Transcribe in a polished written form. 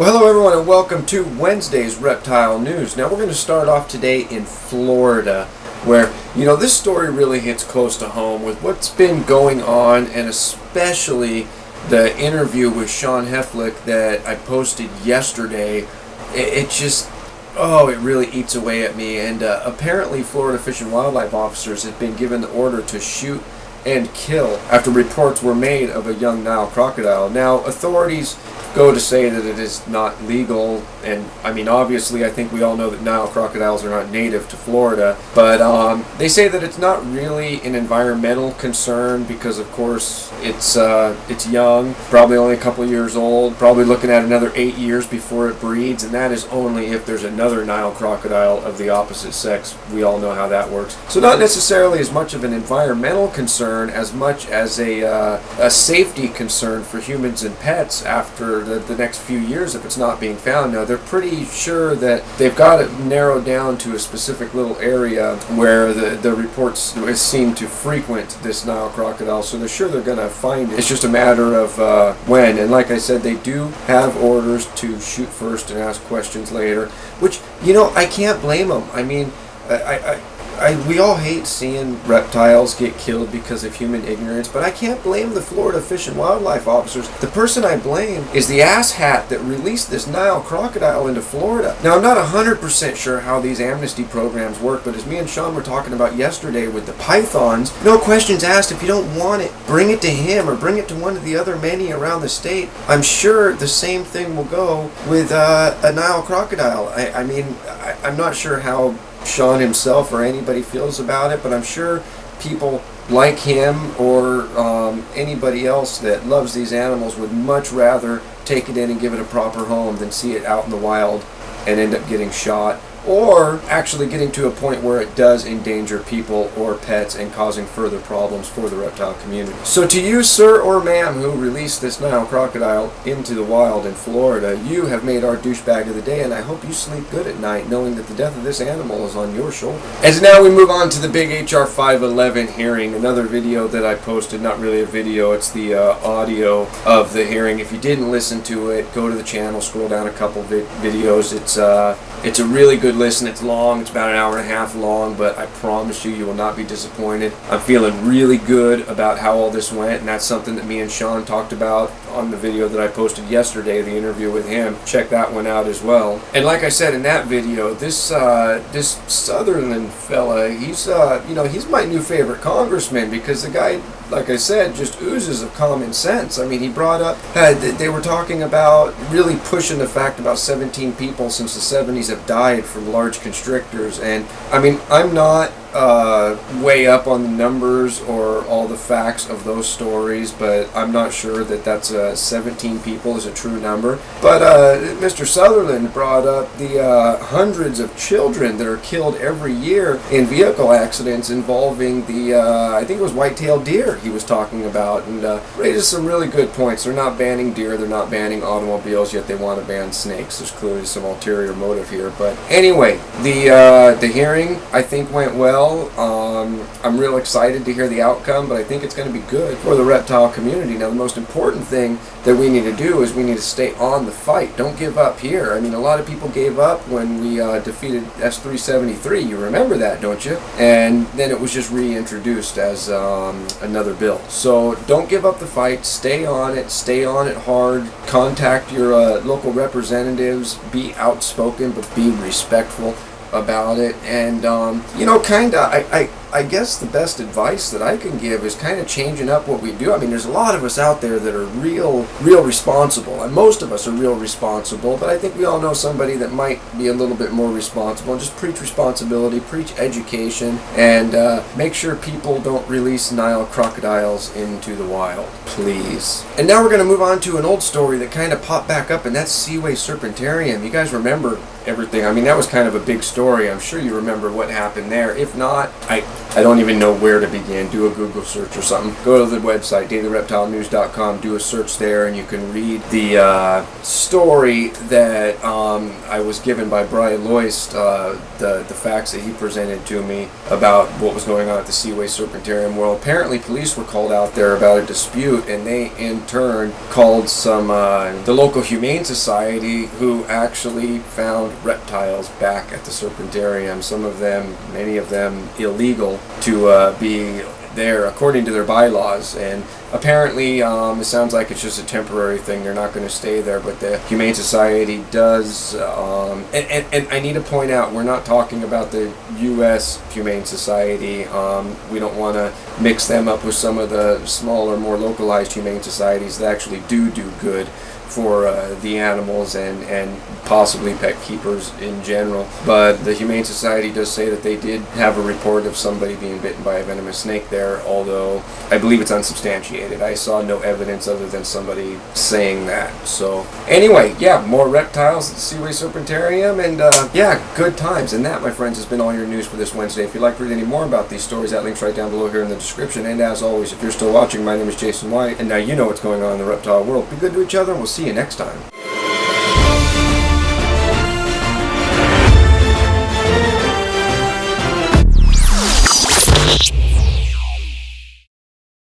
Well, hello everyone and welcome to Wednesday's Reptile News. Now we're going to start off today in Florida, where, this story really hits close to home with what's been going on, and especially the interview with Sean Heflick that I posted yesterday. It really eats away at me. And apparently Florida Fish and Wildlife officers have been given the order to shoot and kill after reports were made of a young Nile crocodile. Now, authorities go to say that it is not legal, and obviously I think we all know that Nile crocodiles are not native to Florida, but they say that it's not really an environmental concern because, of course, it's young, probably only a couple of years old, probably looking at another 8 years before it breeds, and that is only if there's another Nile crocodile of the opposite sex. We all know how that works. So not necessarily as much of an environmental concern as much as a safety concern for humans and pets after the next few years if it's not being found. Now, they're pretty sure that they've got it narrowed down to a specific little area where the reports seem to frequent this Nile crocodile, so they're sure they're going to find it. It's just a matter of when. And like I said, they do have orders to shoot first and ask questions later, which, I can't blame them. We all hate seeing reptiles get killed because of human ignorance, but I can't blame the Florida Fish and Wildlife officers. The person I blame is the asshat that released this Nile crocodile into Florida. Now, I'm not 100% sure how these amnesty programs work, but as me and Sean were talking about yesterday with the pythons, no questions asked. If you don't want it, bring it to him or bring it to one of the other many around the state. I'm sure the same thing will go with a Nile crocodile. I'm not sure how Sean himself or anybody feels about it, but I'm sure people like him or anybody else that loves these animals would much rather take it in and give it a proper home than see it out in the wild and end up getting shot, or actually getting to a point where it does endanger people or pets and causing further problems for the reptile community. So to you, sir or ma'am, who released this Nile crocodile into the wild in Florida, you have made our douchebag of the day, and I hope you sleep good at night knowing that the death of this animal is on your shoulder. As now we move on to the big HR 511 hearing, another video that I posted, not really a video, it's the audio of the hearing. If you didn't listen to it, go to the channel, scroll down a couple videos. It's a really good listen. It's long. It's about an hour and a half long, but I promise you will not be disappointed. I'm feeling really good about how all this went, and that's something that me and Sean talked about on the video that I posted yesterday, the interview with him. Check that one out as well. And like I said in that video, this Sutherland fella, he's my new favorite congressman, because the guy, like I said, just oozes of common sense. He brought up, they were talking about really pushing the fact about 17 people since the 70s have died from large constrictors, and I'm not way up on the numbers or all the facts of those stories, but I'm not sure that that's 17 people is a true number. But Mr. Sutherland brought up the hundreds of children that are killed every year in vehicle accidents involving the I think it was white-tailed deer he was talking about, and raises some really good points. They're not banning deer, they're not banning automobiles, yet they want to ban snakes. There's clearly some ulterior motive here. But anyway, the hearing, I think, went well. I'm real excited to hear the outcome, but I think it's going to be good for the reptile community. Now, the most important thing that we need to do is we need to stay on the fight. Don't give up here. A lot of people gave up when we defeated S373. You remember that, don't you? And then it was just reintroduced as another bill. So don't give up the fight. Stay on it hard. Contact your local representatives. Be outspoken, but be respectful about it. And I guess the best advice that I can give is kind of changing up what we do. There's a lot of us out there that are real responsible, and most of us are real responsible, but I think we all know somebody that might be a little bit more responsible. Just preach responsibility, preach education, and make sure people don't release Nile crocodiles into the wild, please. And now we're going to move on to an old story that kind of popped back up, and that's Seaway Serpentarium. You guys remember everything. I mean, that was kind of a big story. I'm sure you remember what happened there. If not, I don't even know where to begin. Do a Google search or something. Go to the website, dailyreptilenews.com, do a search there, and you can read the story that I was given by Brian Loist, the facts that he presented to me about what was going on at the Seaway Serpentarium. Well, apparently police were called out there about a dispute, and they in turn called some the local Humane Society, who actually found reptiles back at the Serpentarium. Some of them, many of them, illegal to be there according to their bylaws, and apparently it sounds like it's just a temporary thing. They're not going to stay there, but the Humane Society does, and I need to point out, we're not talking about the U.S. Humane Society. We don't want to mix them up with some of the smaller, more localized Humane Societies that actually do good for the animals and possibly pet keepers in general. But the Humane Society does say that they did have a report of somebody being bitten by a venomous snake there, although I believe it's unsubstantiated. I saw no evidence other than somebody saying that. So anyway, yeah, more reptiles at the Seaway Serpentarium, and yeah, good times. And that, my friends, has been all your news for this Wednesday. If you'd like to read any more about these stories, that link's right down below here in the description. And as always, if you're still watching, my name is Jason White, and now you know what's going on in the reptile world. Be good to each other, and we'll see you next time.